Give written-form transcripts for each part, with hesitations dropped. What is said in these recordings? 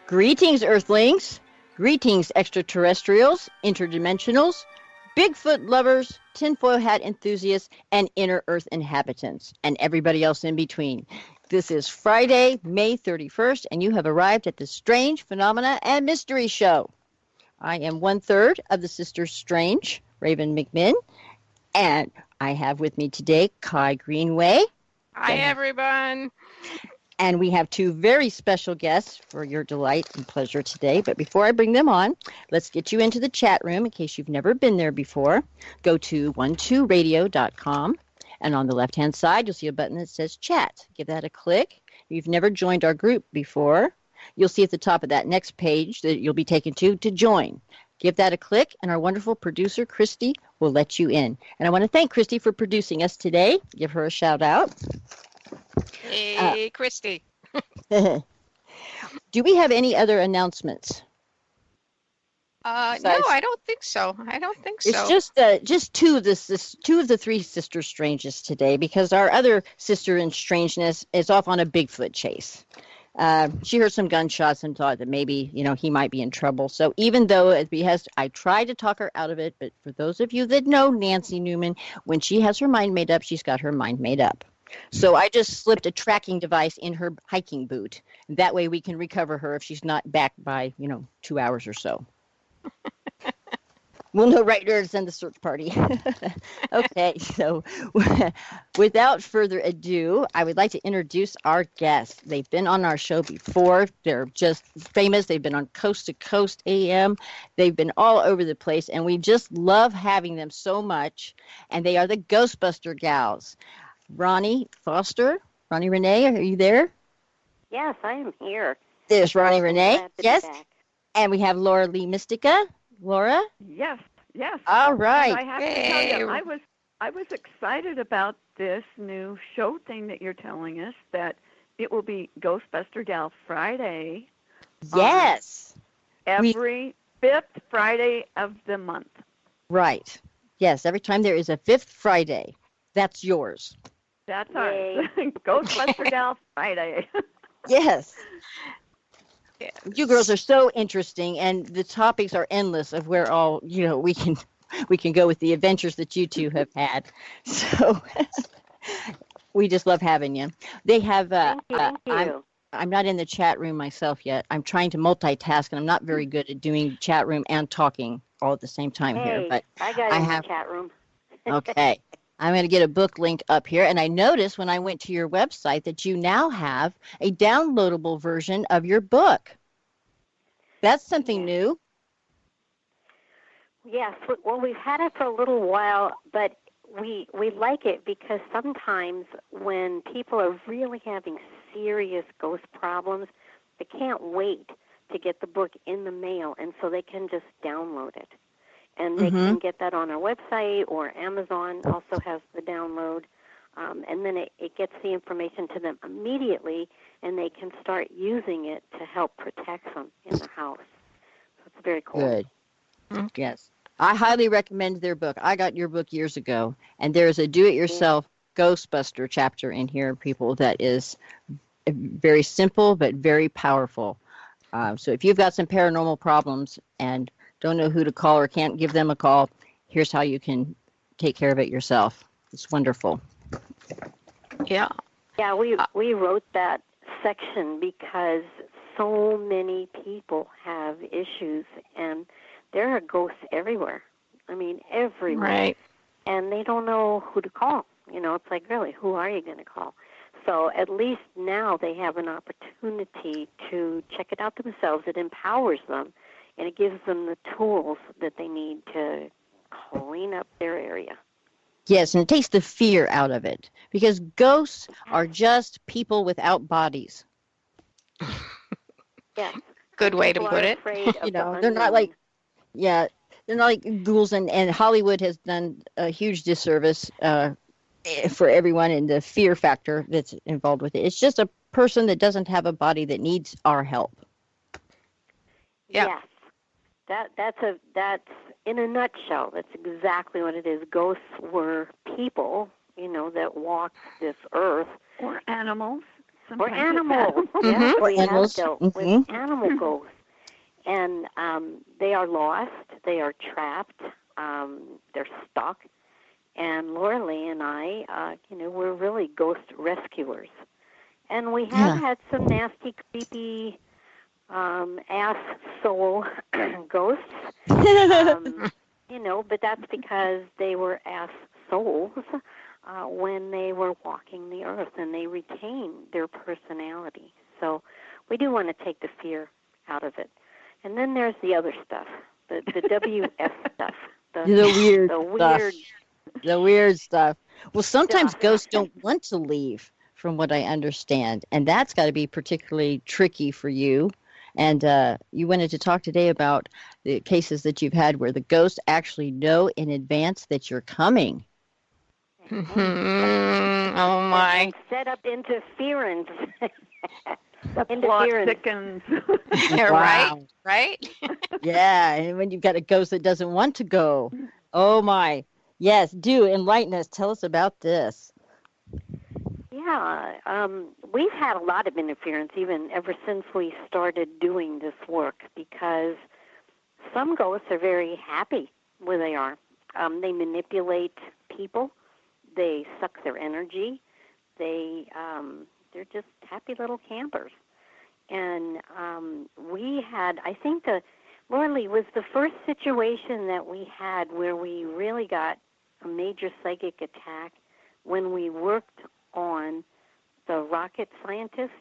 Greetings, Earthlings. Greetings, extraterrestrials, interdimensionals, Bigfoot lovers, tinfoil hat enthusiasts, and inner Earth inhabitants, and everybody else in between. This is Friday, May 31st, and you have arrived at the Strange Phenomena and Mystery Show. I am one-third of the Sisters Strange, Raven McMinn, and I have with me today Kai Greenway. Hi, everyone. And we have two very special guests for your delight and pleasure today. But before I bring them on, let's get you into the chat room in case you've never been there before. Go to 12radio.com, and on the left-hand side, you'll see a button that says chat. Give that a click. If you've never joined our group before, you'll see at the top of that next page that you'll be taken to join. Give that a click, and our wonderful producer, Christy, will let you in. And I want to thank Christy for producing us today. Give her a shout-out. Hey, Christy. Do we have any other announcements? No, I don't think so. It's just two of the three Sister Stranges today, because our other sister in strangeness is off on a Bigfoot chase. She heard some gunshots and thought that maybe, he might be in trouble. So even though I tried to talk her out of it, but for those of you that know Nancy Newman, when she has her mind made up, she's got her mind made up. So I just slipped a tracking device in her hiking boot. That way we can recover her if she's not back by, 2 hours or so. We'll know right where to send the search party. Okay, so without further ado, I would like to introduce our guests. They've been on our show before. They're just famous. They've been on Coast to Coast AM. They've been all over the place, and we just love having them so much. And they are the Ghostbuster Gals. Ronnie Foster. Ronnie Renee, are you there? Yes, I am here. There's Ronnie Renee. Yes. And we have Laura Lee Mystica. Laura? Yes. All right. And I have to tell you, I was excited about this new show thing that you're telling us, that it will be Ghostbuster Gal Friday. Yes. Every fifth Friday of the month. Right. Yes, every time there is a fifth Friday. That's yours. That's ours. Ghostbuster Gal Friday. Yes. You girls are so interesting, and the topics are endless of where all, we can go with the adventures that you two have had. So we just love having you. They have, Thank you. I'm not in the chat room myself yet. I'm trying to multitask, and I'm not very good at doing chat room and talking all at the same time here. But I got in the chat room. Okay. I'm going to get a book link up here. And I noticed when I went to your website that you now have a downloadable version of your book. That's something new. Yes. Well, we've had it for a little while, but we like it because sometimes when people are really having serious ghost problems, they can't wait to get the book in the mail, and so they can just download it. And they can get that on our website, or Amazon also has the download. And then it gets the information to them immediately, and they can start using it to help protect them in the house. So it's very cool. Good. Yes. I highly recommend their book. I got your book years ago, and there's a do-it-yourself Ghostbuster chapter in here, people, that is very simple but very powerful. So if you've got some paranormal problems and don't know who to call or can't give them a call, here's how you can take care of it yourself. It's wonderful. Yeah. Yeah, we wrote that section because so many people have issues, and there are ghosts everywhere. I mean, everywhere. Right. And they don't know who to call. It's like, really, who are you going to call? So at least now they have an opportunity to check it out themselves. It empowers them, and it gives them the tools that they need to clean up their area. Yes, and it takes the fear out of it, because ghosts are just people without bodies. Yes. Good way to put it. They're not like, they're not like ghouls, and Hollywood has done a huge disservice for everyone in the fear factor that's involved with it. It's just a person that doesn't have a body that needs our help. Yeah. Yes. That's in a nutshell. That's exactly what it is. Ghosts were people, that walked this earth. Or animals. Or Sometimes animals. it's Yeah, Or we have animals. dealt Mm-hmm. with animal ghosts. And they are lost. They are trapped. They're stuck. And Laura Lee and I, we're really ghost rescuers. And we have had some nasty, creepy, ass soul ghosts. But that's because they were ass souls when they were walking the earth, and they retain their personality. So we do want to take the fear out of it. And then there's the other stuff, the WS stuff. The weird stuff. Well, sometimes stuff. ghosts don't want to leave, from what I understand, and that's got to be particularly tricky for you. And you wanted to talk today about the cases that you've had where the ghosts actually know in advance that you're coming. Oh my! And set up interference. The plot thickens. Wow. Right? Yeah, and when you've got a ghost that doesn't want to go. Oh my. Yes, do enlighten us. Tell us about this. Yeah, we've had a lot of interference even ever since we started doing this work, because some ghosts are very happy where they are. They manipulate people. They suck their energy. They're just happy little campers. And I think Laura Lee was the first situation that we had where we really got a major psychic attack when we worked on the rocket scientist.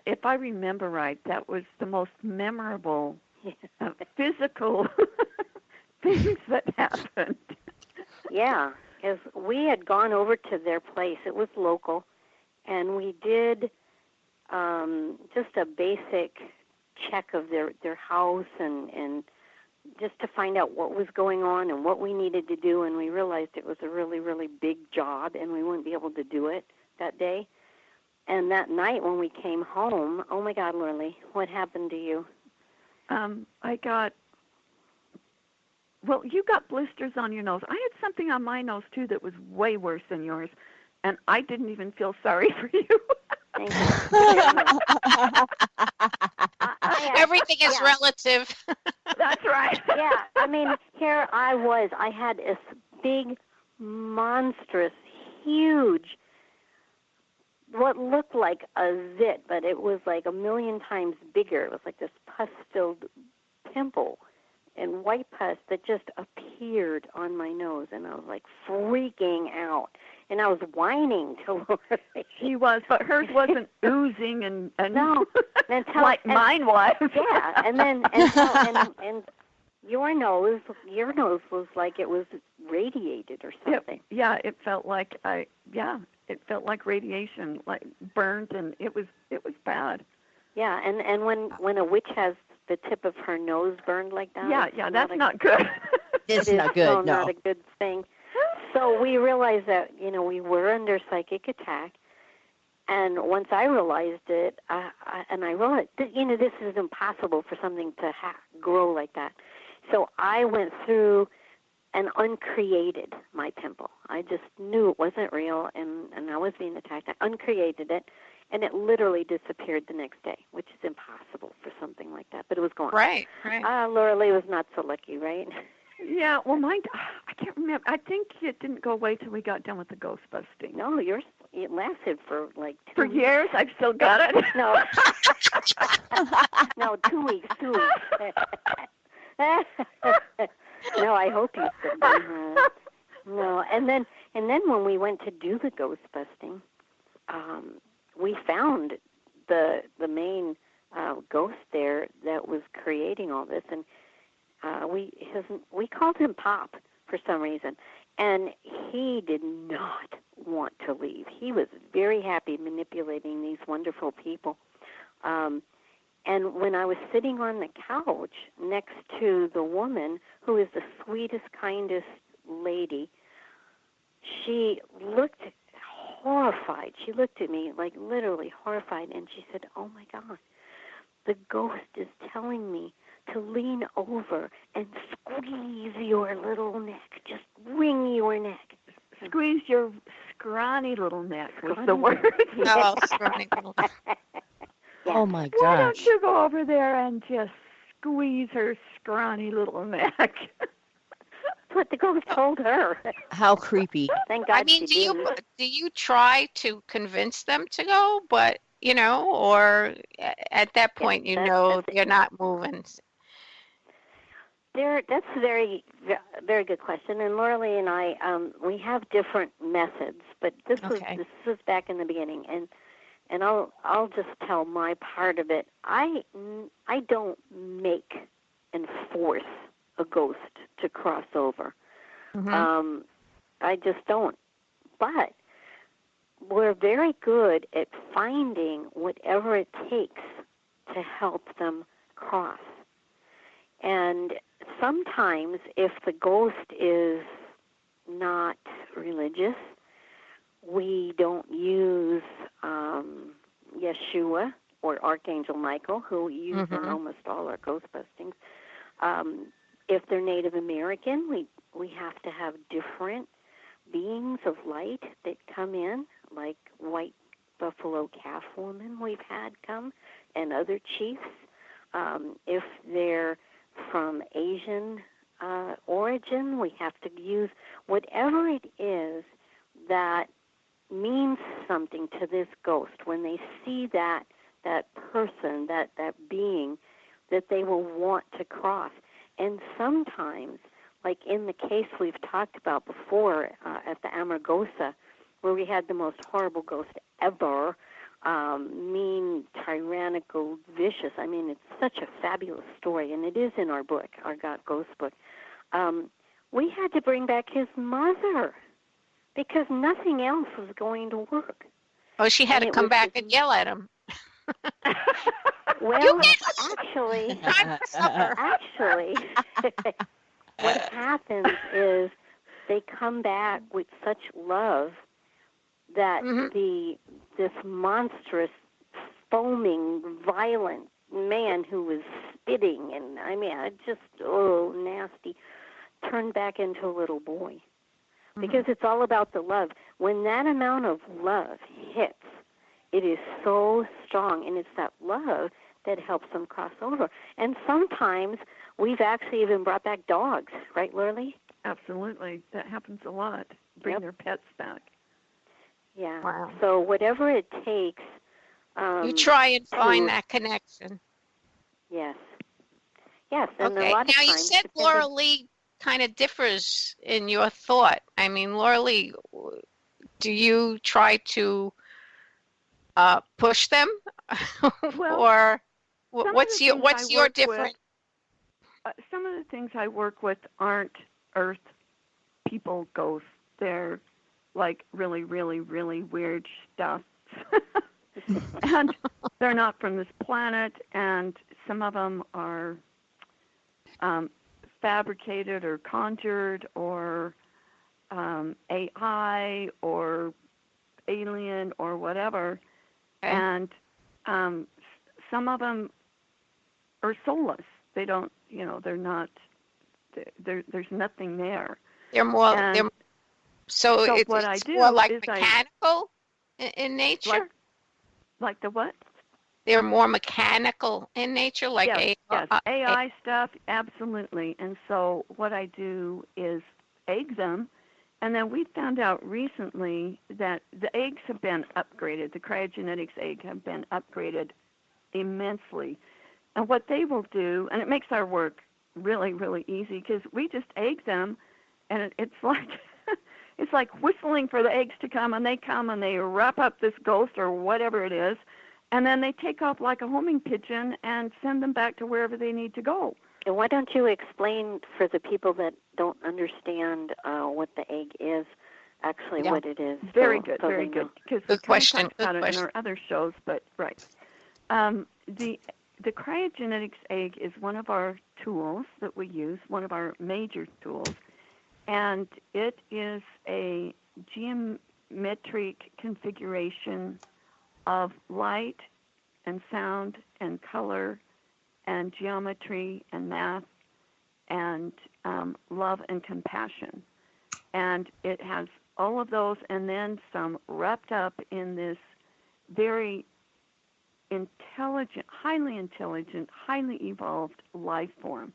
If I remember right, that was the most memorable physical things that happened. Yeah, because we had gone over to their place. It was local, and we did just a basic check of their house and just to find out what was going on and what we needed to do, and we realized it was a really, really big job, and we wouldn't be able to do it that day. And that night when we came home, oh my God, Lurley, what happened to you? You got blisters on your nose. I had something on my nose, too, that was way worse than yours, and I didn't even feel sorry for you. Thank you. Everything is relative. That's right. Yeah, I mean, here I was. I had this big, monstrous, huge, what looked like a zit, but it was like a million times bigger. It was like this pus-filled pimple and white pus that just appeared on my nose, and I was like freaking out. And I was whining to Laura. She was, but hers wasn't oozing and no, like mine was. Yeah, and your nose was like it was radiated or something. It felt like it felt like radiation, like burnt, and it was bad. Yeah, and when a witch has the tip of her nose burned like that, that's not good. It's not good. No, not a good thing. So we realized that, we were under psychic attack. And once I realized it, I realized, this is impossible for something to grow like that. So I went through and uncreated my pimple. I just knew it wasn't real, and I was being attacked. I uncreated it, and it literally disappeared the next day, which is impossible for something like that. But it was gone. Right. Laura Lee was not so lucky, right? Yeah, well, mine, I can't remember. I think it didn't go away till we got done with the ghost busting. No, yours, it lasted for like 2 For weeks. years? I've still got it? No. No, 2 weeks. No, I hope you still No, and then when we went to do the ghost busting, we found the main ghost there that was creating all this, and we called him Pop for some reason, and he did not want to leave. He was very happy manipulating these wonderful people. And when I was sitting on the couch next to the woman, who is the sweetest, kindest lady, she looked horrified. She looked at me like literally horrified, and she said, "Oh my God, the ghost is telling me to lean over and squeeze your little neck, just wring your neck." squeeze your scrawny little neck was the word. Oh, scrawny little. Yeah. Oh my Why don't gosh. you go over there and just squeeze her scrawny little neck? That's what the ghost told her. How creepy. Thank God I mean, she didn't. do you try to convince them to go, but or at that point that's they're not moving. That's a very, very good question. And Laura and I, we have different methods, but this was back in the beginning, and I'll just tell my part of it. I don't make and force a ghost to cross over. Mm-hmm. I just don't. But we're very good at finding whatever it takes to help them cross. And sometimes if the ghost is not religious, we don't use Yeshua or Archangel Michael, who we use in almost all our ghost bustings. If they're Native American, we have to have different beings of light that come in, like White Buffalo Calf Woman we've had come, and other chiefs. If they're from Asian origin, we have to use whatever it is that means something to this ghost. When they see that person, that being, that they will want to cross. And sometimes, like in the case we've talked about before at the Amargosa, where we had the most horrible ghost ever, mean, tyrannical, vicious. I mean, it's such a fabulous story, and it is in our book, our Got Ghost book. We had to bring back his mother because nothing else was going to work. Oh, she had to come back and yell at him. Well, actually, what happens is they come back with such love that this monstrous, foaming, violent man who was spitting and just nasty, turned back into a little boy. Because it's all about the love. When that amount of love hits, it is so strong, and it's that love that helps them cross over. And sometimes we've actually even brought back dogs, right, Lurley? Absolutely. That happens a lot. Bring their pets back. Yeah. Wow. So whatever it takes. You try and find that connection. Yes. Yes, and a Okay. lot of now times. You said Laura Lee kind of differs in your thought. I mean, Laura Lee, do you try to push them, or what's your different? Some of the things I work with aren't Earth people ghosts. They're like really, really, really weird stuff. And they're not from this planet, and some of them are fabricated or conjured or AI or alien or whatever. Okay. And some of them are soulless. They don't, they're not, there's nothing there. They're more, so it's what I do more like is mechanical in nature? Like the what? They're more mechanical in nature, like yes, AI stuff, absolutely. And so what I do is egg them, and then we found out recently that the eggs have been upgraded. The Kryahgenetics Egg have been upgraded immensely. And what they will do, and it makes our work really, really easy, because we just egg them, and it's like it's like whistling for the eggs to come, and they come and they wrap up this ghost or whatever it is, and then they take off like a homing pigeon and send them back to wherever they need to go. And why don't you explain for the people that don't understand what the egg is, actually what it is? Very good, very good. Because we kind of talked about it in our other shows, but right. The Kryahgenetics Egg is one of our tools that we use, one of our major tools, and it is a geometric configuration of light and sound and color and geometry and math and love and compassion. And it has all of those, and then some wrapped up in this very intelligent, highly evolved life form.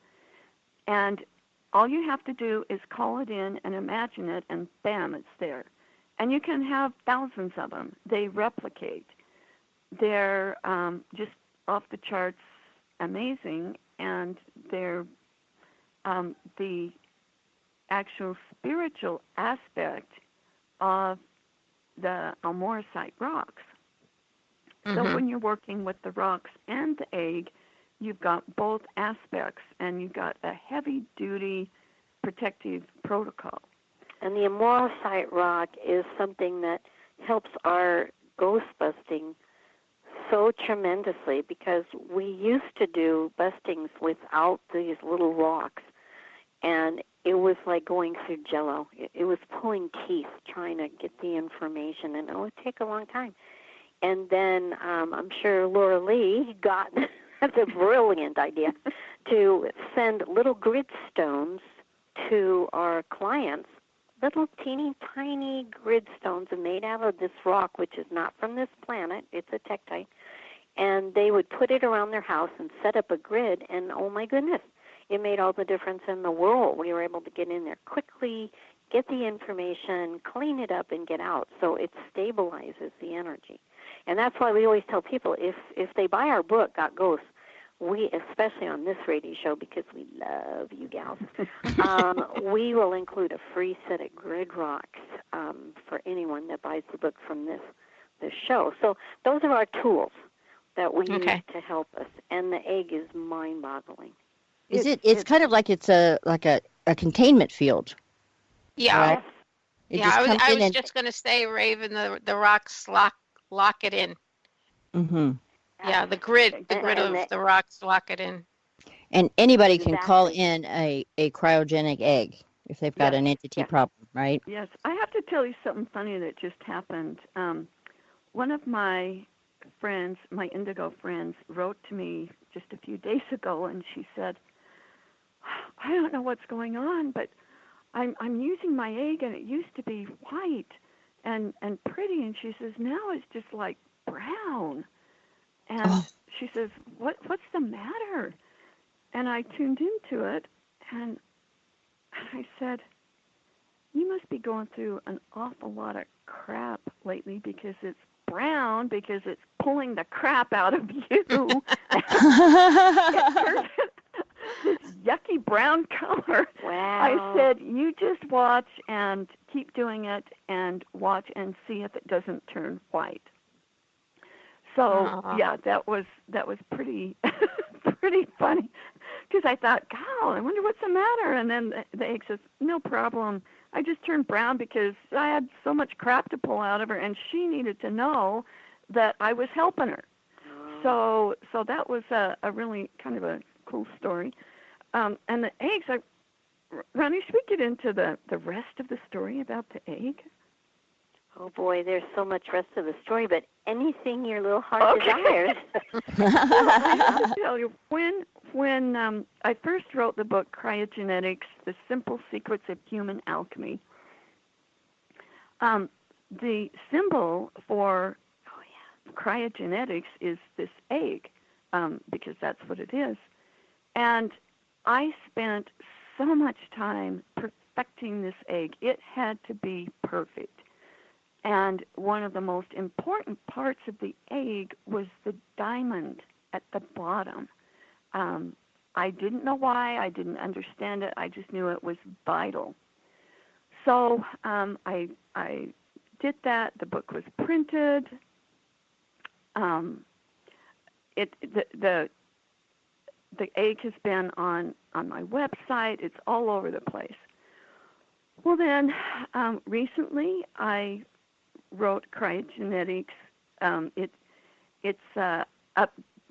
And all you have to do is call it in and imagine it, and bam, it's there. And you can have thousands of them. They replicate. They're just off the charts amazing, and they're the actual spiritual aspect of the Almoricite rocks. So when you're working with the rocks and the egg, you've got both aspects, and you've got a heavy-duty protective protocol. And the Amorosite rock is something that helps our ghost busting so tremendously, because we used to do bustings without these little rocks, and it was like going through jello. It was pulling teeth trying to get the information, and it would take a long time. And then I'm sure Laura Lee got the brilliant idea to send little grid stones to our clients, little teeny tiny grid stones made out of this rock, which is not from this planet. It's a tektite. And they would put it around their house and set up a grid, and oh my goodness, it made all the difference in the world. We were able to get in there quickly, get the information, clean it up, and get out. So it stabilizes the energy. And that's why we always tell people, if they buy our book, Got Ghosts, we, especially on this radio show, because we love you gals, we will include a free set of grid rocks for anyone that buys the book from this show. So those are our tools that we use to help us, and the egg is mind-boggling. It's kind of like it's a containment field. Yeah. Right? I was just going to say, Raven, the rocks lock it in. Mm-hmm. Yeah, the grid of the rocks lock it in. And anybody can call in a cryogenic egg if they've got an entity problem, right? Yes. I have to tell you something funny that just happened. One of my friends, my indigo friends, wrote to me just a few days ago, and she said, I don't know what's going on, but I'm using my egg, and it used to be white and pretty, and she says, now it's just like brown. And she says, what's the matter? And I tuned into it, and I said, you must be going through an awful lot of crap lately, because it's brown, because it's pulling the crap out of you. This yucky brown color. Wow. I said, you just watch and keep doing it, and watch and see if it doesn't turn white. So yeah, that was pretty pretty funny, because I thought, God, I wonder what's the matter. And then the egg says, no problem. I just turned brown because I had so much crap to pull out of her, and she needed to know that I was helping her. So that was a really kind of a cool story. And the eggs, Ronnie, should we get into the rest of the story about the egg? Oh boy, there's so much rest of the story, but anything your little heart desires. Well, I have to tell you, when I first wrote the book Kryogenetics, The Simple Secrets of Human Alchemy, the symbol for cryogenetics is this egg, because that's what it is. And I spent so much time perfecting this egg. It had to be perfect. And one of the most important parts of the egg was the diamond at the bottom. I didn't know why. I didn't understand it. I just knew it was vital. So I did that. The book was printed. The egg has been on my website. It's all over the place. Well, then recently I wrote Kryogenetics. It's a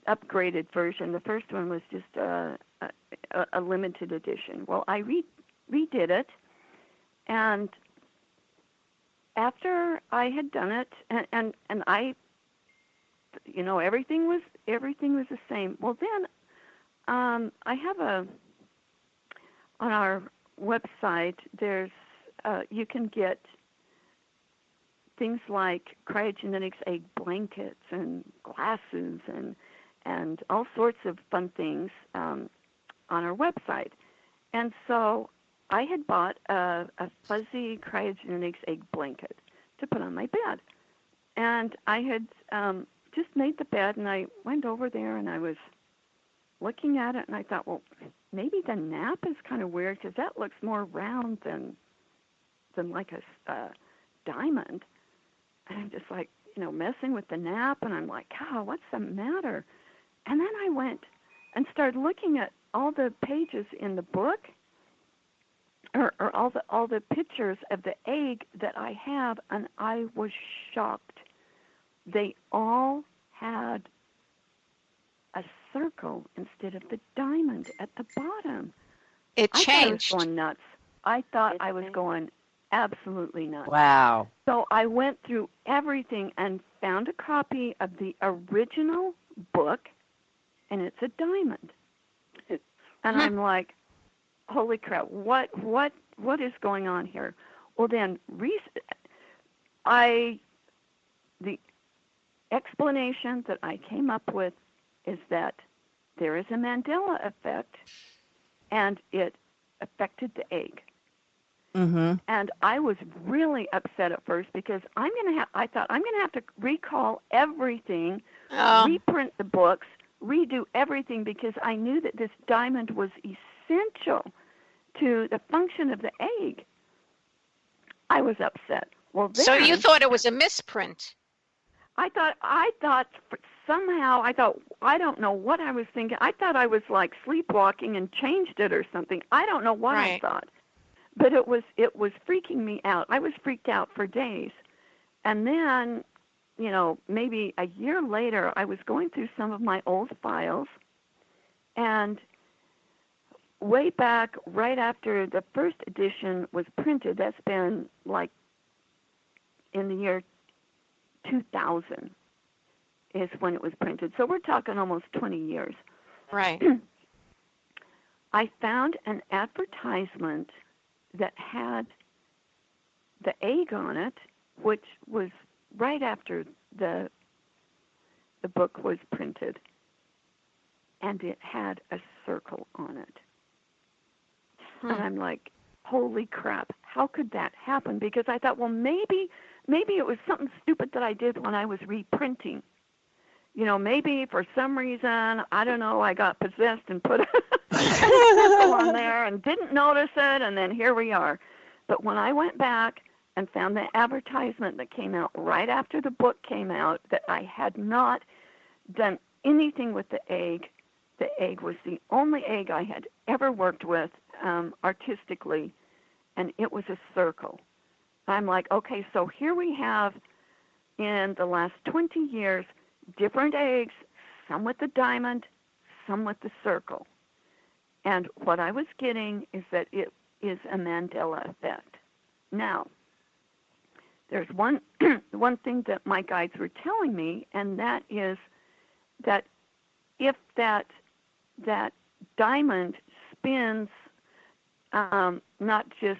upgraded version. The first one was just a limited edition. Well, I redid it, and after I had done it, and I, everything was the same. Well, then I have on our website, there's you can get things like Kryahgenetics Egg blankets and glasses and all sorts of fun things on our website. And so I had bought a fuzzy Kryahgenetics Egg blanket to put on my bed. And I had just made the bed, and I went over there, and I was looking at it, and I thought, well, maybe the nap is kind of weird because that looks more round than like a diamond. And I'm just like, messing with the nap, and I'm like, oh, what's the matter? And then I went and started looking at all the pages in the book, or all the pictures of the egg that I have, and I was shocked. They all had a circle instead of the diamond at the bottom. It I thought I was changed. going nuts. I thought I was going absolutely nuts. Wow. So I went through everything and found a copy of the original book, and it's a diamond. And I'm like, holy crap, what is going on here? Well, then the explanation that I came up with is that there is a Mandela effect, and it affected the egg. Mm-hmm. And I was really upset at first because I thought I'm gonna have to recall everything, reprint the books, redo everything, because I knew that this diamond was essential to the function of the egg. I was upset. Well, then, So you thought it was a misprint? I thought somehow, I don't know what I was thinking. I thought I was like sleepwalking and changed it or something. I don't know what I thought. But it was freaking me out. I was freaked out for days. And then, maybe a year later, I was going through some of my old files, and way back right after the first edition was printed, that's been like in the year 2000 is when it was printed. So we're talking almost 20 years. Right. I found an advertisement that had the egg on it, which was right after the book was printed, and it had a circle on it. And I'm like, holy crap, how could that happen? Because I thought, well, maybe it was something stupid that I did when I was reprinting. Maybe for some reason, I don't know, I got possessed and put a circle on there and didn't notice it, and then here we are. But when I went back and found the advertisement that came out right after the book came out, that I had not done anything with the egg was the only egg I had ever worked with artistically, and it was a circle. I'm like, okay, so here we have, in the last 20 years, different eggs, some with the diamond, some with the circle. And what I was getting is that it is a Mandela effect. Now, there's one thing that my guides were telling me, and that is that if that diamond spins not just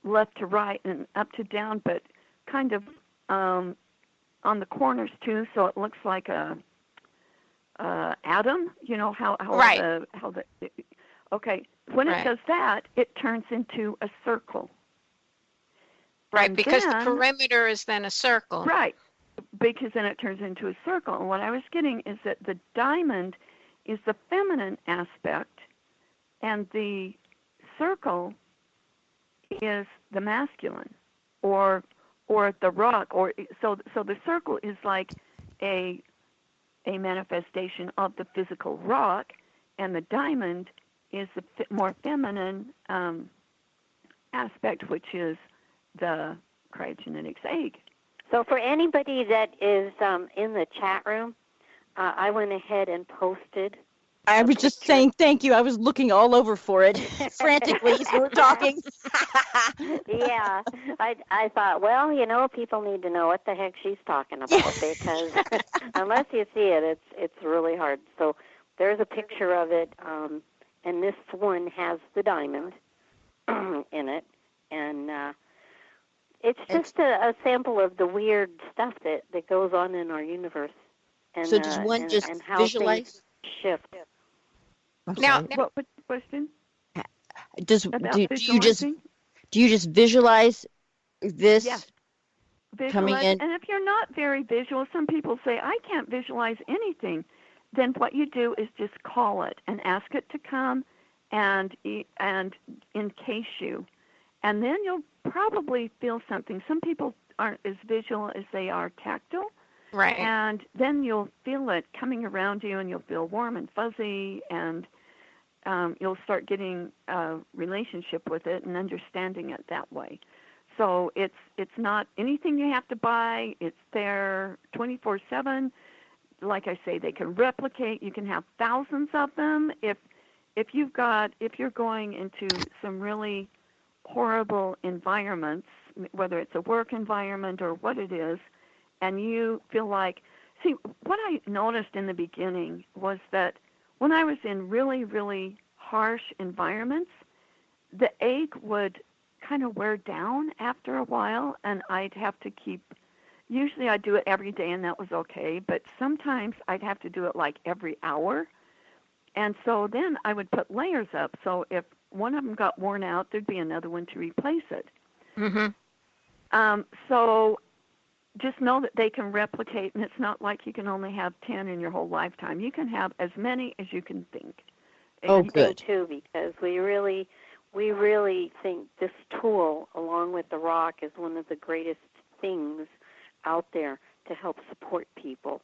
left to right and up to down, but kind of on the corners too, so it looks like a atom. How Right. Okay, when Right. it does that, it turns into a circle. Right, And because then, the perimeter is then a circle. right, because then it turns into a circle. And what I was getting is that the diamond is the feminine aspect, and the circle is the masculine, or the rock, or so the circle is like a manifestation of the physical rock, and the diamond is the more feminine aspect, which is the Kryahgenetics egg. So for anybody that is in the chat room, I went ahead and posted. I was just saying thank you. I was looking all over for it frantically as we were talking. Yeah, I thought, well, people need to know what the heck she's talking about, because unless you see it, it's really hard. So there's a picture of it, and this one has the diamond in it, and It's just a sample of the weird stuff that goes on in our universe, and So does one just and how visualize? things shift. I'm Now, sorry. What was the question? Does About do you just visualizing? visualize this Yes. coming Visualize. in? And if you're not very visual, some people say, I can't visualize anything. Then what you do is just call it and ask it to come and encase you. And then you'll probably feel something. Some people aren't as visual as they are tactile. right. And then you'll feel it coming around you, and you'll feel warm and fuzzy, and you'll start getting a relationship with it and understanding it that way. So it's not anything you have to buy. It's there 24/7. Like I say, they can replicate. You can have thousands of them. If you're going into some really horrible environments, whether it's a work environment or what it is, and you feel like, see, what I noticed in the beginning was that when I was in really, really harsh environments, the egg would kind of wear down after a while, and I'd have to usually I'd do it every day, and that was okay, but sometimes I'd have to do it like every hour. And so then I would put layers up, so if one of them got worn out, there'd be another one to replace it. So just know that they can replicate, and it's not like you can only have 10 in your whole lifetime. You can have as many as you can think. Oh, I good. think too, because we really think this tool, along with the rock, is one of the greatest things out there to help support people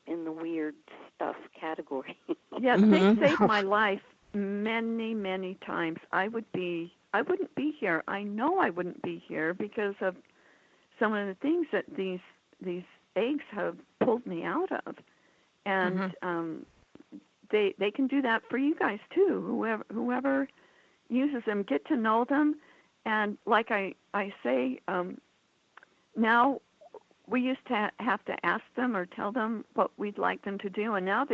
in the weird stuff category. Yes, they saved my life many, many times. I wouldn't be here. I know I wouldn't be here because of some of the things that these eggs have pulled me out of, and they can do that for you guys too. Whoever uses them, get to know them, and like I say, now we used to have to ask them or tell them what we'd like them to do, and now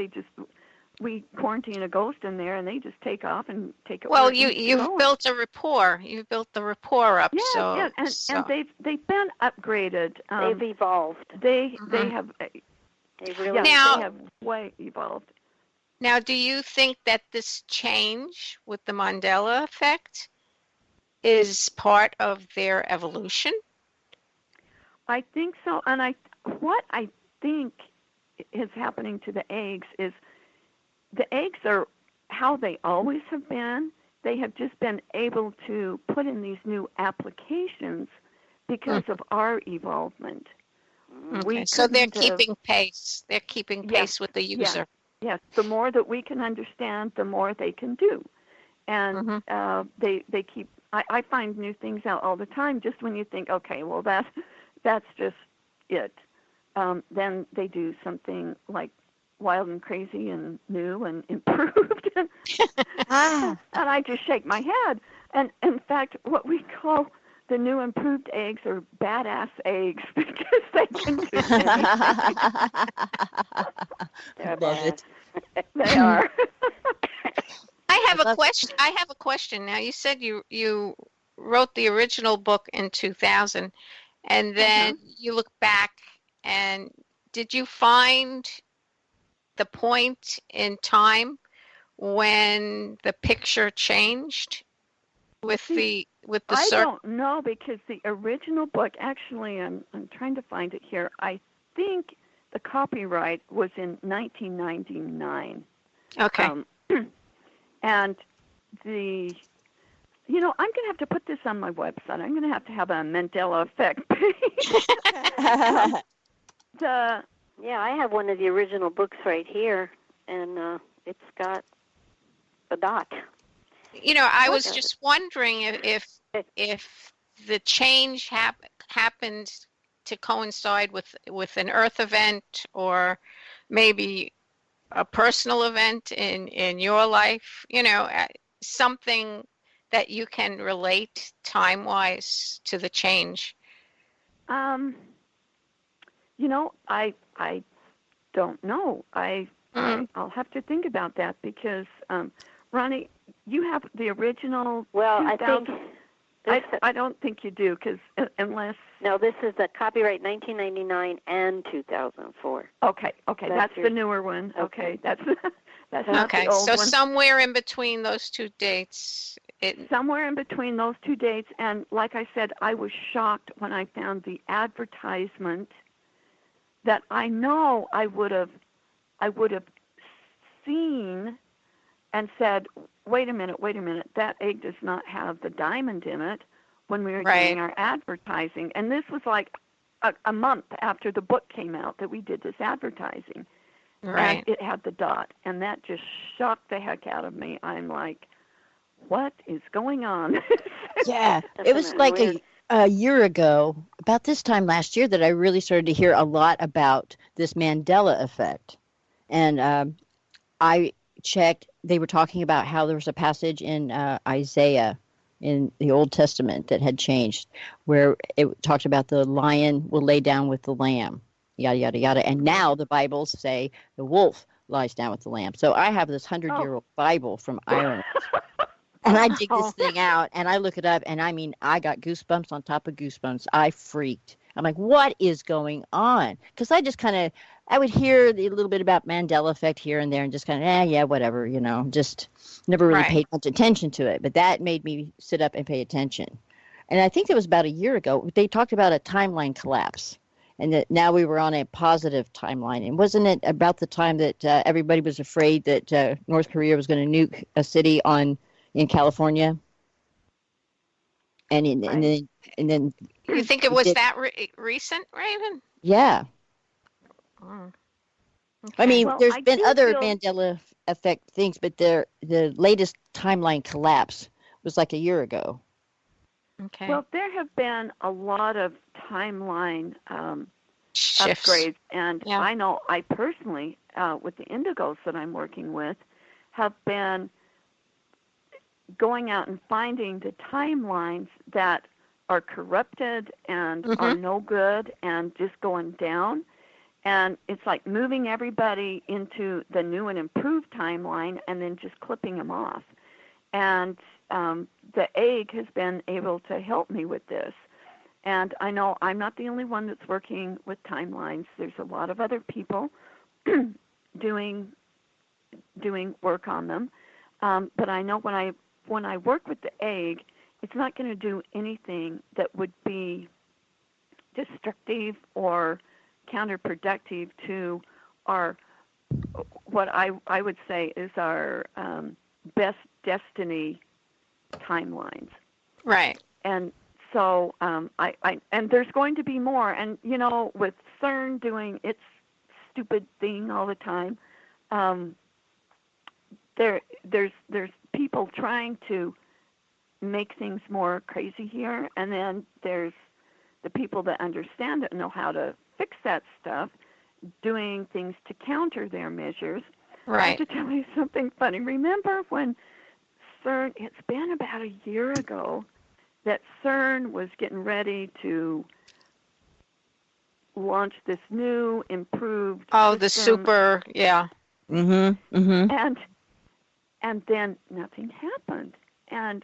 we quarantine a ghost in there, and they just take off and take it. Well, you've built a rapport. You've built the rapport up. Yeah, and they've been upgraded. They've evolved. They have. They really they have way evolved. Now, do you think that this change with the Mandela Effect is part of their evolution? I think so, and what I think is happening to the eggs is the eggs are how they always have been. They have just been able to put in these new applications because of our evolvement. Okay. So they're keeping pace. They're keeping pace with the user. Yes. The more that we can understand, the more they can do. And they keep, I find new things out all the time just when you think, okay, well, that's just it. Then they do something like wild and crazy and new and improved. And I just shake my head. And in fact, what we call the new improved eggs are badass eggs because they can do anything. They're bad. They are. I have a question. Now, you said you wrote the original book in 2000, and then you look back, and did you find the point in time when the picture changed with the I don't know, because the original book, actually, I'm trying to find it here. I think the copyright was in 1999. Okay. And I'm going to have to put this on my website. I'm going to have a Mandela Effect page. Yeah, I have one of the original books right here, and it's got a dot. I was just wondering if the change happened to coincide with an Earth event, or maybe a personal event in your life, something that you can relate time-wise to the change. I don't know. I'll have to think about that because, Ronnie, you have the original. Well, I think I don't think you do, because unless... No, this is the copyright 1999 and 2004. Okay, that's the newer one. Okay, that's not okay. the old So one. somewhere in between those two dates. Somewhere in between those two dates, and like I said, I was shocked when I found the advertisement that I know I would have seen and said, wait a minute, that egg does not have the diamond in it when we were doing our advertising. And this was like a month after the book came out that we did this advertising. Right. And it had the dot, and that just shocked the heck out of me. I'm like, what is going on? Yeah, it was like a year ago, about this time last year, that I really started to hear a lot about this Mandela Effect. And I checked, they were talking about how there was a passage in Isaiah in the Old Testament that had changed, where it talked about the lion will lay down with the lamb, yada, yada, yada. And now the Bibles say the wolf lies down with the lamb. So I have this 100-year-old Bible from Ireland. And I dig this thing out, and I look it up, and I mean, I got goosebumps on top of goosebumps. I freaked. I'm like, what is going on? Because I just I would hear a little bit about Mandela Effect here and there, and just yeah, whatever, just never really paid much attention to it. But that made me sit up and pay attention. And I think it was about a year ago, they talked about a timeline collapse, and that now we were on a positive timeline. And wasn't it about the time that everybody was afraid that North Korea was going to nuke a city in California, and then you think it was that recent, Raven? Yeah. Oh. Okay. I mean, there's been other Mandela Effect things, but the latest timeline collapse was like a year ago. Okay. Well, there have been a lot of timeline shifts, upgrades, and I know I personally, with the indigos that I'm working with, have been going out and finding the timelines that are corrupted and are no good and just going down. And it's like moving everybody into the new and improved timeline and then just clipping them off. And the egg has been able to help me with this. And I know I'm not the only one that's working with timelines. There's a lot of other people doing work on them. But I know when I work with the egg, it's not going to do anything that would be destructive or counterproductive to what I would say is our best destiny timelines. Right. And so and there's going to be more. And with CERN doing its stupid thing all the time, there's people trying to make things more crazy here, and then there's the people that understand it and know how to fix that stuff, doing things to counter their measures. Right. I have to tell you something funny. Remember when CERN, it's been about a year ago, that CERN was getting ready to launch this new, improved system. The super, yeah. Mm-hmm, mm-hmm. And then nothing happened. And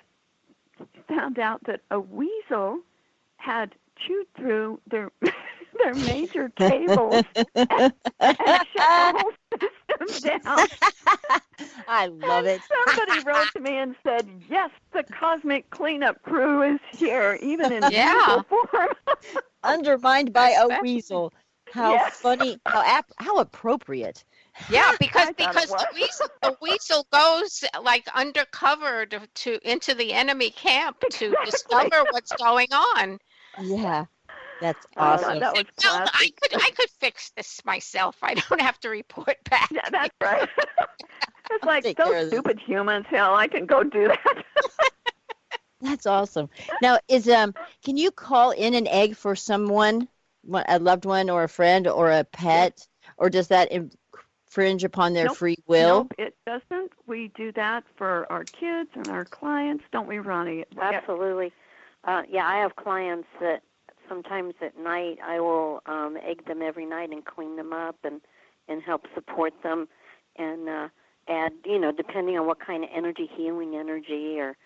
found out that a weasel had chewed through their major cables and shut the whole system down. I love it. Somebody wrote to me and said, yes, the cosmic cleanup crew is here, even in weasel form. Undermined by a weasel. How funny, how appropriate. Yeah, because the weasel goes like undercover into the enemy camp to discover what's going on. Yeah, that's awesome. That was classic. I could fix this myself. I don't have to report back. Yeah, that's right. It's like those stupid humans. Hell, I can go do that. That's awesome. Now, can you call in an egg for someone, a loved one or a friend or a pet, or does that infringe upon their free will? Nope, it doesn't. We do that for our kids and our clients, don't we, Ronnie? Absolutely. I have clients that sometimes at night I will egg them every night and clean them up and help support them and add, depending on what kind of energy, healing energy or,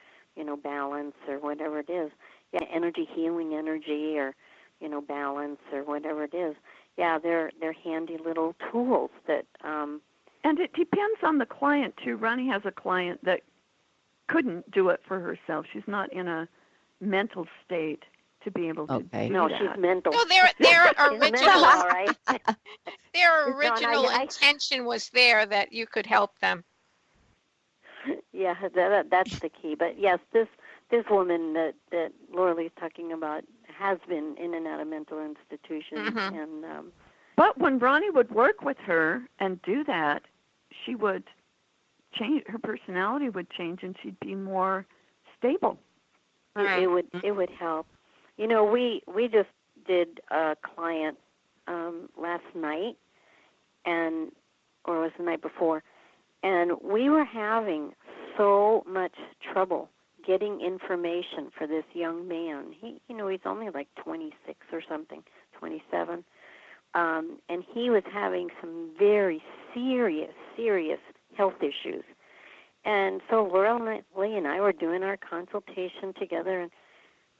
balance or whatever it is. Yeah, energy healing energy or, balance or whatever it is. Yeah, they're handy little tools that. And it depends on the client too. Ronnie has a client that couldn't do it for herself. She's not in a mental state to be able to do no, that. she's mental. No, their She's original, mental, all right. their No, and original intention was there that you could help them. Yeah, that's the key. But yes, this woman that Laura Lee's talking about has been in and out of mental institutions, and but when Ronnie would work with her and do that, she would change. Her personality would change, and she'd be more stable. It would help. We just did a client last night, or it was the night before, and we were having so much trouble getting information for this young man. He's only like 26 or something, 27, and he was having some very serious health issues. And so Laura Lee and I were doing our consultation together,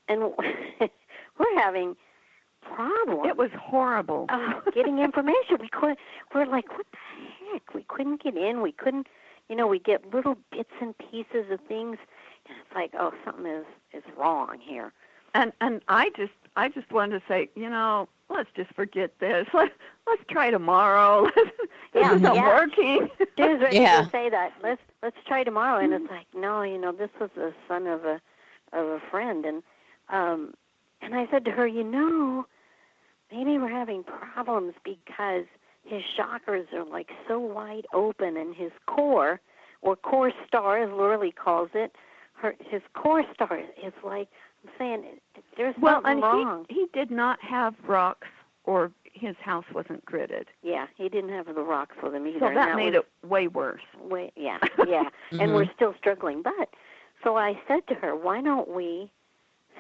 and we're having problems. It was horrible. Getting information. We're like, what the heck? We couldn't get in. We couldn't, we get little bits and pieces of things. And it's like, oh, something is wrong here. And I just wanted to say, let's just forget this. Let's try tomorrow. This isn't working. She was ready to say that. Let's try tomorrow. And it's like, no, this was the son of a friend. And I said to her, maybe we're having problems because his chakras are like so wide open, and his core, or core star, as Laura Lee calls it, his core star is like, I'm saying, there's something wrong. He did not have rocks, or his house wasn't gridded. Yeah, he didn't have the rocks with him either. So that made it way worse. Yeah. And we're still struggling. But, so I said to her, why don't we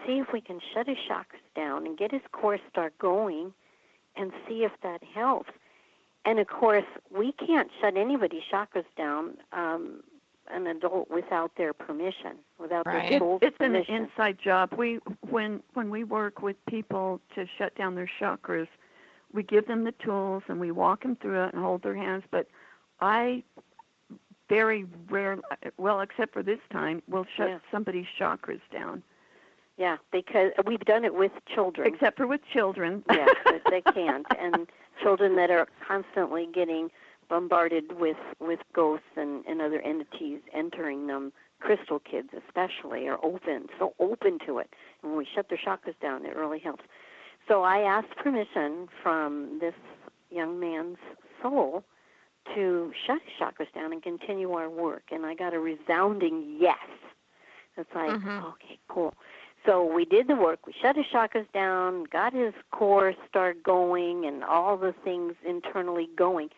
see if we can shut his chakras down and get his core star going and see if that helps. And, of course, we can't shut anybody's chakras down, an adult, without their permission, without their full permission. It's an inside job. When we work with people to shut down their chakras, we give them the tools and we walk them through it and hold their hands. But I very rarely, well, except for this time, will shut somebody's chakras down. Yeah, because we've done it with children. Except for with children. Yes, but they can't. And children that are constantly getting bombarded with ghosts and other entities entering them, crystal kids especially, are so open to it. And when we shut their chakras down, it really helps. So I asked permission from this young man's soul to shut his chakras down and continue our work. And I got a resounding yes. It's like, okay, cool. So we did the work. We shut his chakras down, got his core start going, and all the things internally going.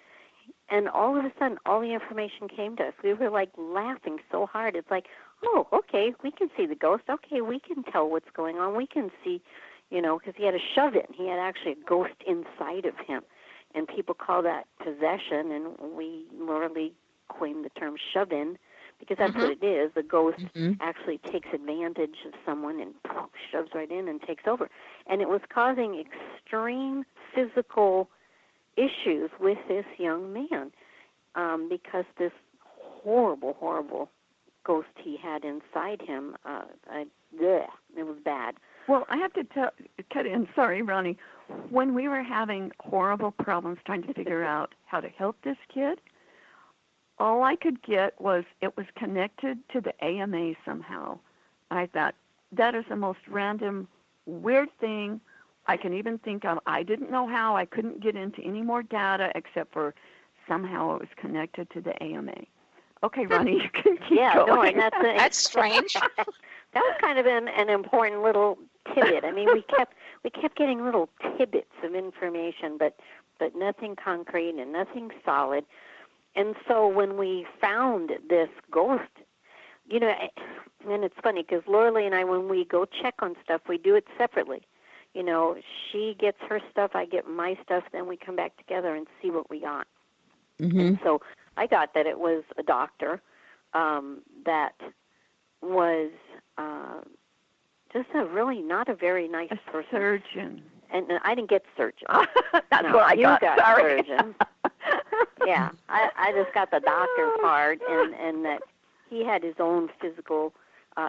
And all of a sudden, all the information came to us. We were like laughing so hard. It's like, oh, okay, we can see the ghost. Okay, we can tell what's going on. We can see, because he had a shove-in. He had actually a ghost inside of him. And people call that possession, and we literally coined the term shove-in, because that's what it is. The ghost actually takes advantage of someone and shoves right in and takes over. And it was causing extreme physical issues with this young man because this horrible ghost he had inside him, it was bad. Well, I have to cut in. Sorry, Ronnie. When we were having horrible problems trying to figure out how to help this kid, all I could get was it was connected to the AMA somehow. I thought, that is the most random, weird thing I can even think of. I didn't know how. I couldn't get into any more data except for somehow it was connected to the AMA. Okay, Ronnie, you can keep going. No, and that's strange. That was kind of an important little tidbit. I mean, we kept getting little tidbits of information, but nothing concrete and nothing solid. And so when we found this ghost, and it's funny because Laura Lee and I, when we go check on stuff, we do it separately. She gets her stuff, I get my stuff, then we come back together and see what we got. And so I got that it was a doctor that was just a really not a very nice person. Surgeon. And I didn't get surgeon. That's no, what I got. You got Sorry. surgeon. Yeah, I just got the doctor part, and that he had his own physical.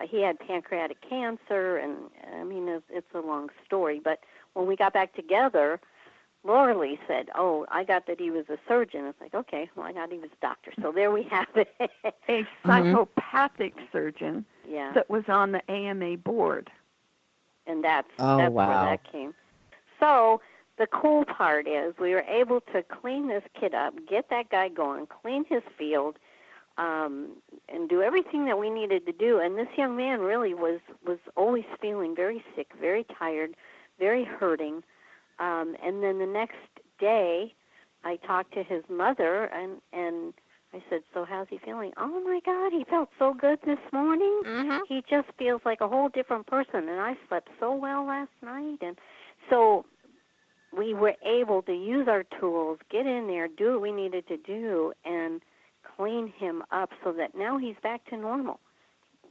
He had pancreatic cancer, and I mean it's a long story. But when we got back together, Laura Lee said, "Oh, I got that he was a surgeon." It's like, okay, well, I got he was a doctor. So there we have it. A psychopathic surgeon Yeah. that was on the AMA board. And that's wow. where that came. So the cool part is we were able to clean this kid up, get that guy going, clean his field, and do everything that we needed to do. And this young man really was always feeling very sick, very tired, very hurting. And then the next day, I talked to his mother, and I said, "So how's he feeling?" "Oh, my God, he felt so good this morning. Mm-hmm. He just feels like a whole different person, and I slept so well last night." And so we were able to use our tools, get in there, do what we needed to do, and clean him up so that now he's back to normal.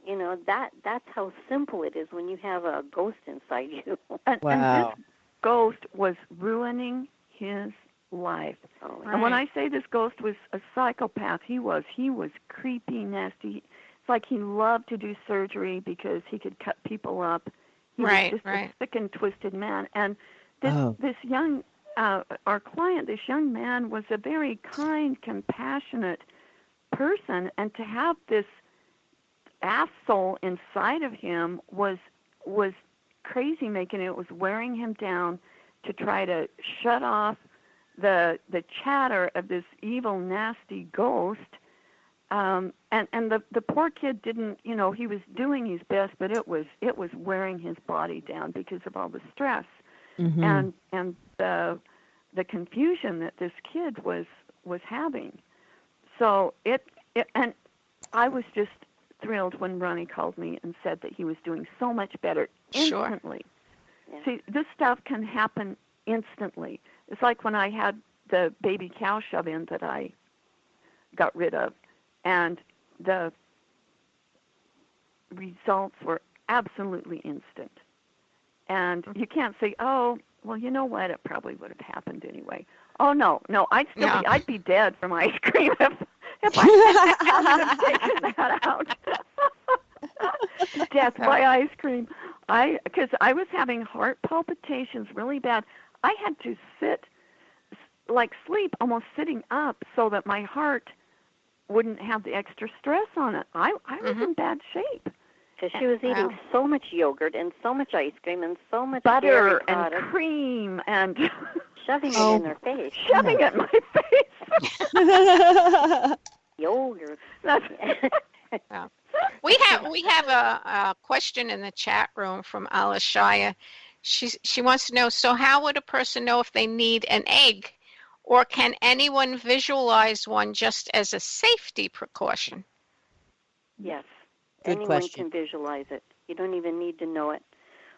You know, that's how simple it is when you have a ghost inside you. And this ghost was ruining his life. Oh, right. And when I say this ghost was a psychopath, he was creepy, nasty. It's like he loved to do surgery because he could cut people up. He was just a sick and twisted man. And this young, our client, this young man was a very kind, compassionate person, and to have this asshole inside of him was crazy making. It was wearing him down to try to shut off the chatter of this evil, nasty ghost. And the poor kid didn't, you know, he was doing his best, but it was wearing his body down because of all the stress and the confusion that this kid was having. So and I was just thrilled when Ronnie called me and said that he was doing so much better instantly. Sure. Yeah. See, this stuff can happen instantly. It's like when I had the baby cow shove-in that I got rid of, and the results were absolutely instant. And you can't say, "Oh, well, you know what? It probably would have happened anyway." Oh no, I'd be dead from ice cream if I hadn't taken that out. Death by ice cream. Because I was having heart palpitations really bad. I had to sleep almost sitting up so that my heart wouldn't have the extra stress on it. I was in bad shape. Because she was eating so much yogurt and so much ice cream and so much butter dairy and cream and shoving it in her face. Shoving it in my face. Yogurt. Yeah. We have a question in the chat room from Alice Shire. She wants to know, so how would a person know if they need an egg, or can anyone visualize one just as a safety precaution? Yes. Good Anyone question. can visualize it. You don't even need to know it.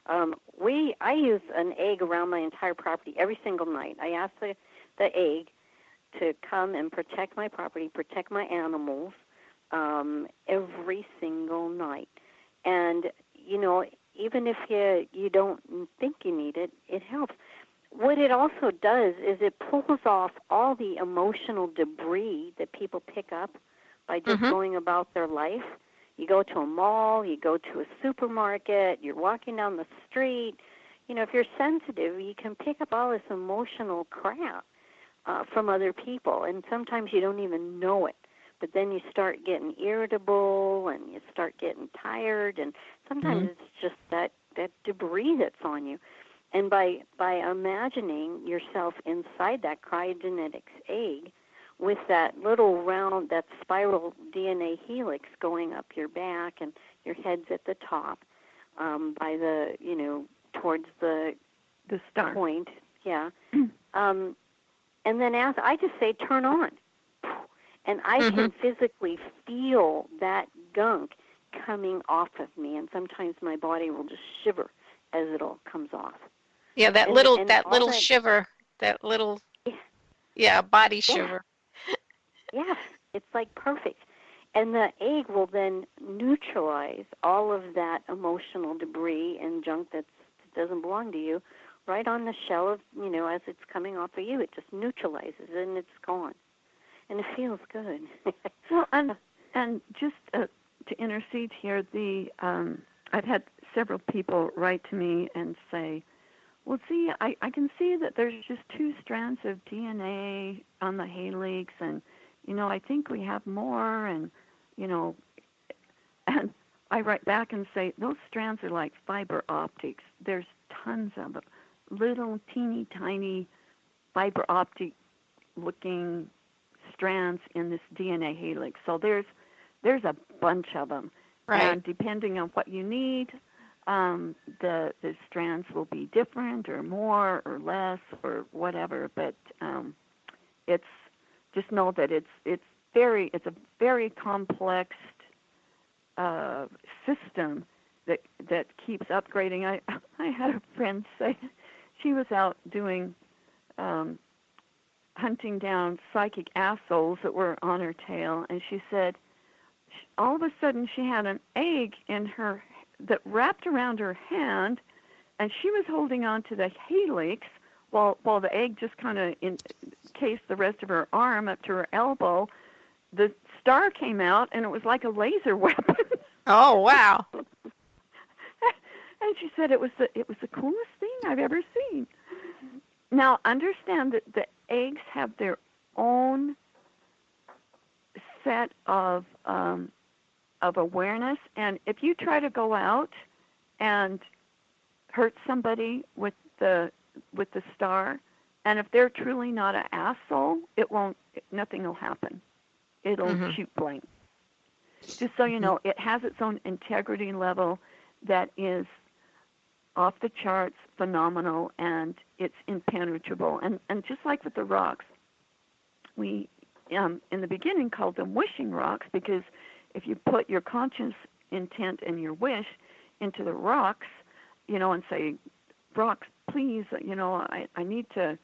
I use an egg around my entire property every single night. I ask the egg to come and protect my property, protect my animals, every single night. And, you know, even if you don't think you need it, it helps. What it also does is it pulls off all the emotional debris that people pick up by just going about their life. You go to a mall, you go to a supermarket, you're walking down the street. You know, if you're sensitive, you can pick up all this emotional crap from other people, and sometimes you don't even know it. But then you start getting irritable, and you start getting tired, and sometimes it's just that debris that's on you. And by imagining yourself inside that Kryahgenetics egg, with that little round, that spiral DNA helix going up your back, and your head's at the top, by the, you know, towards the star point, yeah. And then I just say, turn on, and I can physically feel that gunk coming off of me, and sometimes my body will just shiver as it all comes off. Yeah, that little shiver, that little body shiver. Yes, it's like perfect. And the egg will then neutralize all of that emotional debris and junk that doesn't belong to you right on the shell of, as it's coming off of you. It just neutralizes it and it's gone. And it feels good. Well, and just to intercede here, I've had several people write to me and say, well, see, I can see that there's just 2 strands of DNA on the helix, and, I think we have more, and, and I write back and say, those strands are like fiber optics. There's tons of them, little teeny tiny fiber optic looking strands in this DNA helix. So there's a bunch of them. Right. And depending on what you need, the strands will be different or more or less or whatever. But it's just know that it's a very complex system that keeps upgrading. I had a friend say she was out doing hunting down psychic assholes that were on her tail, and she said all of a sudden she had an egg in her that wrapped around her hand, and she was holding on to the helix while the egg just kind of encased the rest of her arm up to her elbow. The star came out, and it was like a laser weapon. Oh, wow. And she said it was the coolest thing I've ever seen. Now, understand that the eggs have their own set of awareness, and if you try to go out and hurt somebody with the star, and if they're truly not an asshole, nothing will happen. It'll shoot blank. Just so you know, it has its own integrity level that is off the charts, phenomenal, and it's impenetrable. And just like with the rocks, we in the beginning called them wishing rocks, because if you put your conscious intent and your wish into the rocks, and say, rocks, please, I need to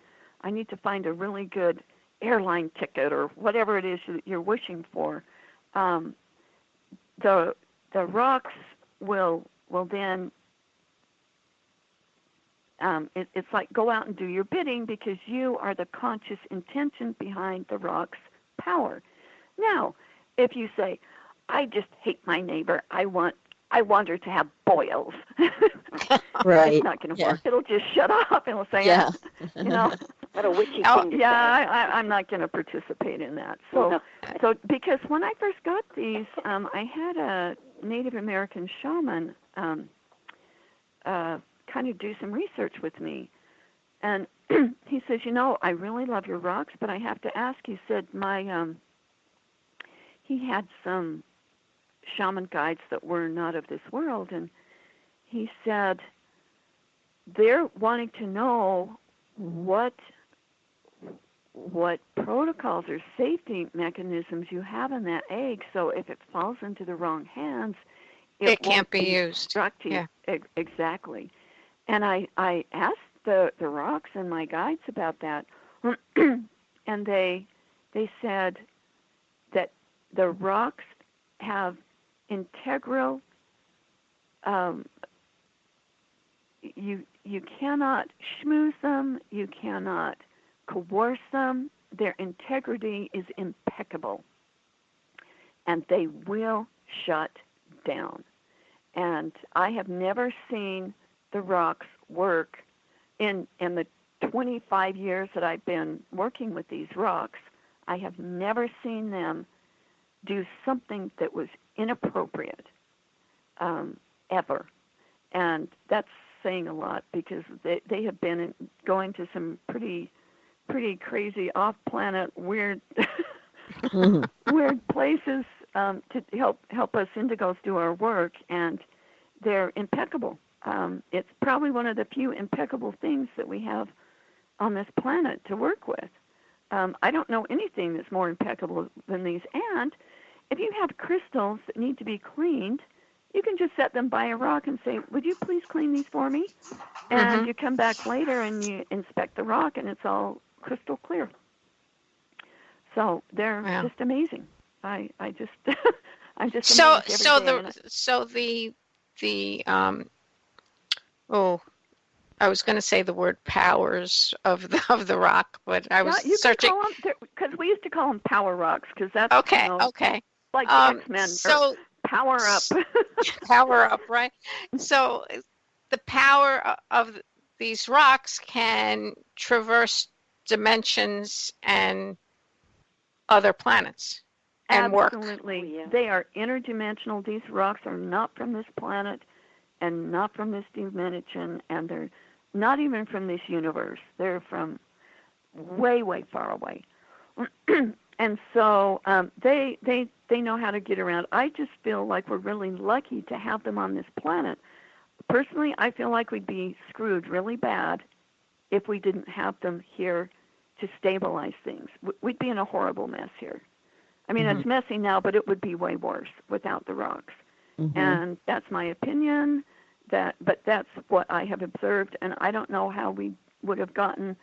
find a really good airline ticket or whatever it is that you're wishing for. The rocks will then it's like go out and do your bidding, because you are the conscious intention behind the rock's power. Now, if you say, I just hate my neighbor, I want her to have boils. Right. It's not going to work. It'll just shut up and it'll say, what a witchy thing to say. I'm not going to participate in that. So because when I first got these, I had a Native American shaman kind of do some research with me. And he says, I really love your rocks, but I have to ask, he said, he had some shaman guides that were not of this world, and he said they're wanting to know what protocols or safety mechanisms you have in that egg, so if it falls into the wrong hands, it can't be used. Yeah. Exactly. And I asked the rocks and my guides about that, and they said that the rocks have integral. You cannot schmooze them. You cannot coerce them. Their integrity is impeccable, and they will shut down. And I have never seen the rocks work in the 25 years that I've been working with these rocks. I have never seen them do something that was inappropriate, ever. And that's saying a lot, because they have been going to some pretty crazy off-planet weird weird places to help us indigos do our work, and they're impeccable. It's probably one of the few impeccable things that we have on this planet to work with. I don't know anything that's more impeccable than these. And if you have crystals that need to be cleaned, you can just set them by a rock and say, would you please clean these for me? And you come back later and you inspect the rock, and it's all crystal clear. So they're just amazing. I just I'm just So amazed every day. the oh, I was going to say the word powers of the rock, but I was You searching. can call them, because we used to call them power rocks, because that's Okay, okay. like the X-Men. So power up. Power up, right? So the power of these rocks can traverse dimensions and other planets and work. Absolutely. Oh, yeah. They are interdimensional. These rocks are not from this planet and not from this dimension, and they're not even from this universe. They're from way, way far away. And so they know how to get around. I just feel like we're really lucky to have them on this planet. Personally, I feel like we'd be screwed really bad if we didn't have them here to stabilize things. We'd be in a horrible mess here. I mean, It's messy now, but it would be way worse without the rocks. And that's my opinion. But that's what I have observed, and I don't know how we would have gotten,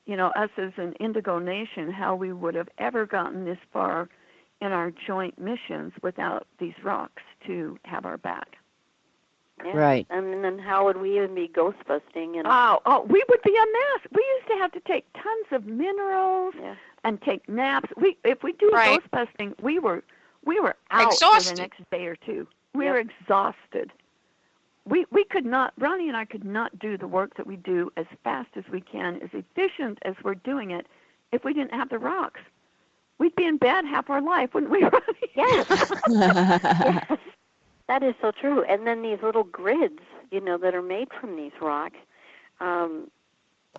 us as an Indigo Nation, how we would have ever gotten this far in our joint missions without these rocks to have our back. Yeah. Right. And then how would we even be ghost busting? And We would be a mess. We used to have to take tons of minerals and take naps. If we do ghost busting, we were out Exhausted. for the next day or two. We were exhausted. We could not, Ronnie and I could not do the work that we do as fast as we can, as efficient as we're doing it, if we didn't have the rocks. We'd be in bed half our life, wouldn't we, Ronnie? yes. Yes. That is so true. And then these little grids, that are made from these rocks,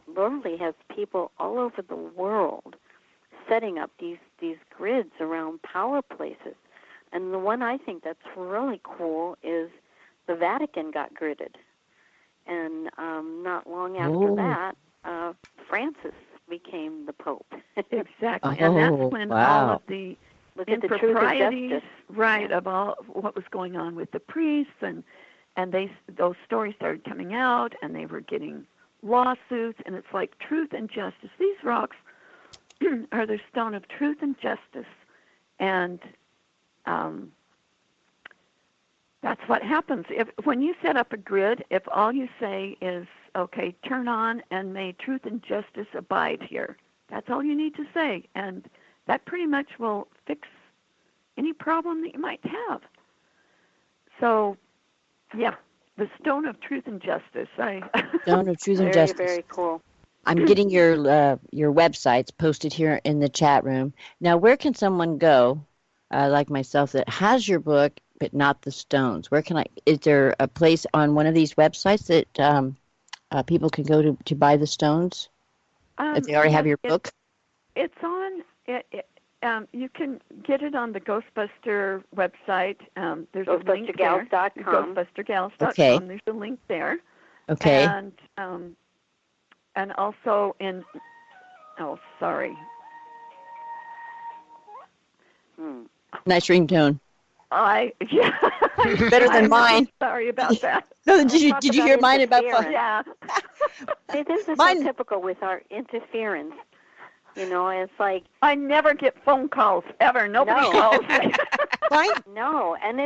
Literally has people all over the world setting up these grids around power places. And the one I think that's really cool is the Vatican got gridded. And not long after that, Francis became the Pope. Exactly. And that's when all of the improprieties, of all what was going on with the priests, and those stories started coming out, and they were getting lawsuits, and it's like truth and justice. These rocks are the stone of truth and justice, and that's what happens. When you set up a grid, if all you say is, okay, turn on and may truth and justice abide here, that's all you need to say, and that pretty much will fix any problem that you might have. So, yeah, the stone of truth and justice. Stone of truth and justice. Very, very cool. I'm getting your websites posted here in the chat room. Now, where can someone go, like myself, that has your book but not the stones? Where can I? Is there a place on one of these websites that people can go to buy the stones if they already have your book? It's on. You can get it on the Ghostbuster website. There's a link there. Ghostbustergals.com. Okay. There's a link there. Okay. And also in. Oh, sorry. Nice ringtone. Better than mine. Sorry about that. No, did you hear mine about? Yeah. See, this is so typical with our interference. It's like I never get phone calls ever. Nobody calls me. No, and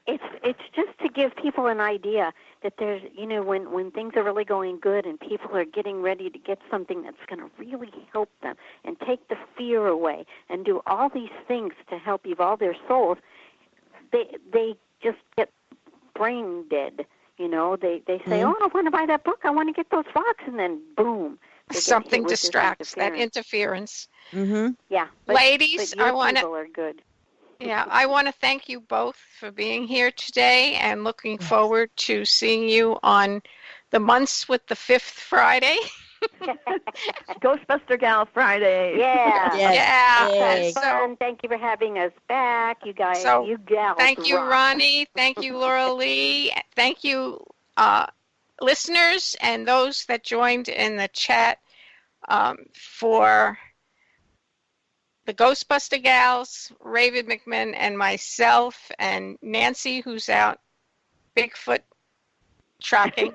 it's just to give people an idea that there's when things are really going good and people are getting ready to get something that's going to really help them and take the fear away and do all these things to help evolve their souls, they just get brain dead. They say, "Oh, I want to buy that book. I want to get those rocks," and then boom. Something distracts that interference. Mm-hmm. Yeah, ladies, I want to. People are good. Yeah, I want to thank you both for being here today, and looking forward to seeing you on the months with the fifth Friday. Ghostbuster Gal Friday. Yeah. Yeah. So, thank you for having us back, you guys. You gals. Thank you, rock. Ronnie. Thank you, Laura Lee. Thank you, listeners and those that joined in the chat for the Ghostbuster Gals, Raven McMahon, and myself, and Nancy, who's out Bigfoot tracking.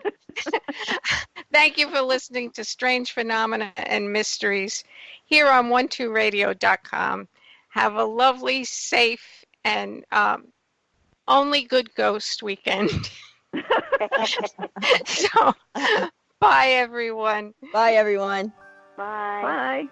Thank you for listening to Strange Phenomena and Mysteries here on 12radio.com. Have a lovely, safe, and only good ghost weekend. So, bye, everyone. Bye, everyone. Bye. Bye.